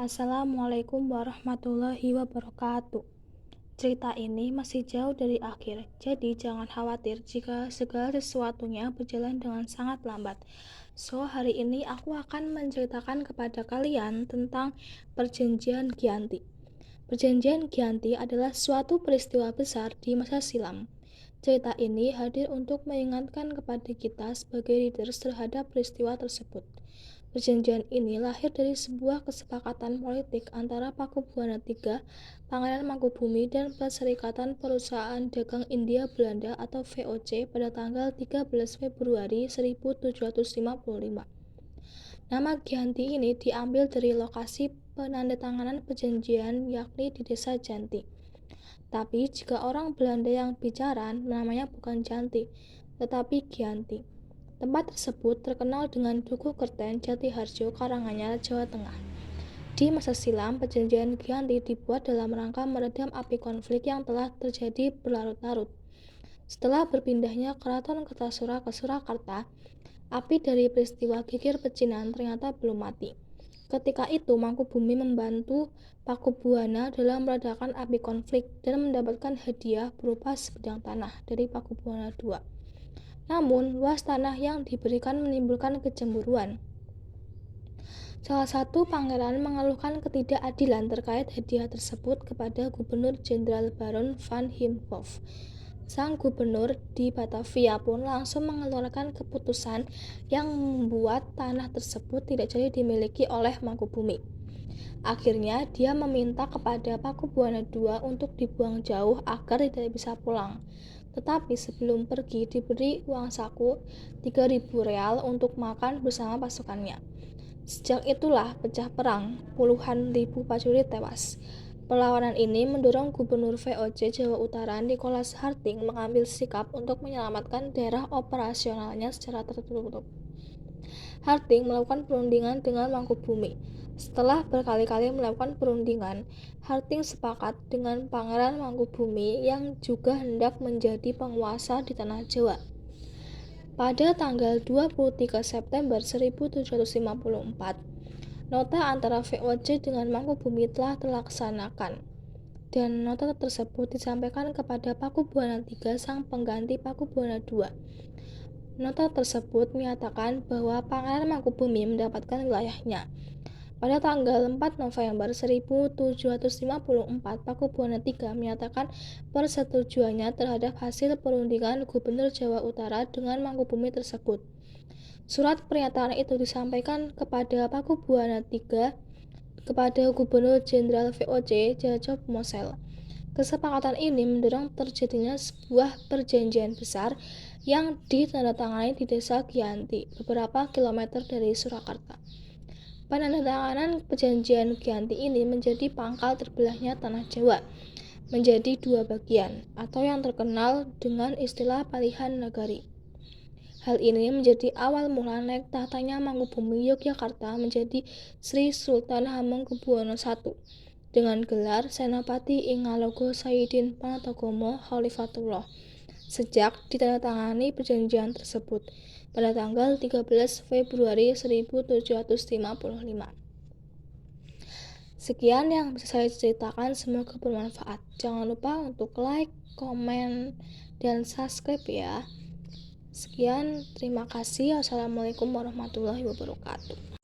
Assalamualaikum warahmatullahi wabarakatuh. Cerita ini masih jauh dari akhir, jadi jangan khawatir jika segala sesuatunya berjalan dengan sangat lambat. Hari ini aku akan menceritakan kepada kalian tentang Perjanjian Gianti. Perjanjian Gianti adalah suatu peristiwa besar di masa silam. Cerita ini hadir untuk mengingatkan kepada kita sebagai leaders terhadap peristiwa tersebut. Perjanjian ini lahir dari sebuah kesepakatan politik antara Pakubuwana III, Pangeran Mangkubumi, dan Perserikatan Perusahaan Dagang India Belanda atau VOC pada tanggal 13 Februari 1755. Nama Gianti ini diambil dari lokasi penandatanganan perjanjian, yakni di desa Janti. Tapi jika orang Belanda yang bicara, namanya bukan Janti, tetapi Gianti. Tempat tersebut terkenal dengan Duku Kerten, Jatiharjo, Karanganyar, Jawa Tengah. Di masa silam, perjanjian Gianti dibuat dalam rangka meredam api konflik yang telah terjadi berlarut-larut. Setelah berpindahnya Keraton Kertasura ke Surakarta, api dari peristiwa Gigir Pecinan ternyata belum mati. Ketika itu, Mangkubumi membantu Pakubuwana dalam meredakan api konflik dan mendapatkan hadiah berupa sebidang tanah dari Pakubuwana II. Namun, luas tanah yang diberikan menimbulkan kecemburuan. Salah satu pangeran mengeluhkan ketidakadilan terkait hadiah tersebut kepada Gubernur Jenderal Baron van Imhoff. Sang gubernur di Batavia pun langsung mengeluarkan keputusan yang membuat tanah tersebut tidak jadi dimiliki oleh Mangkubumi. Akhirnya, dia meminta kepada Pakubuwana II untuk dibuang jauh agar tidak bisa pulang. Tetapi sebelum pergi diberi uang saku 3.000 real untuk makan bersama pasukannya. Sejak itulah pecah perang, puluhan ribu prajurit tewas. Perlawanan ini mendorong Gubernur VOC Jawa Utara Nicholas Harting mengambil sikap untuk menyelamatkan daerah operasionalnya secara tertutup. Harting melakukan perundingan dengan Mangkubumi. Setelah berkali-kali melakukan perundingan, Harting sepakat dengan Pangeran Mangkubumi yang juga hendak menjadi penguasa di tanah Jawa. Pada tanggal 23 September 1754, nota antara VOC dengan Mangkubumi telah terlaksanakan, dan nota tersebut disampaikan kepada Pakubuwana III, sang pengganti Pakubuwana II. Nota tersebut menyatakan bahwa Pangeran Mangkubumi mendapatkan wilayahnya. Pada tanggal 4 November 1754, Pakubuwana III menyatakan persetujuannya terhadap hasil perundingan Gubernur Jawa Utara dengan Mangkubumi tersebut. Surat pernyataan itu disampaikan kepada Pakubuwana III kepada Gubernur Jenderal VOC Jacob Mosel. Kesepakatan ini mendorong terjadinya sebuah perjanjian besar yang ditandatangani di desa Gianti, beberapa kilometer dari Surakarta. Penandatanganan perjanjian Gianti ini menjadi pangkal terbelahnya tanah Jawa menjadi dua bagian, atau yang terkenal dengan istilah Palihan Nagari. Hal ini menjadi awal mula naik tahtanya Mangkubumi Yogyakarta menjadi Sri Sultan Hamengkubuwono I dengan gelar Senopati Ingalogo Sayyidin Panatagomo Khalifatullah sejak ditandatangani perjanjian tersebut pada tanggal 13 Februari 1755. Sekian yang bisa saya ceritakan, semoga bermanfaat. Jangan lupa untuk like, komen, dan subscribe ya. Sekian, terima kasih. Assalamualaikum warahmatullahi wabarakatuh.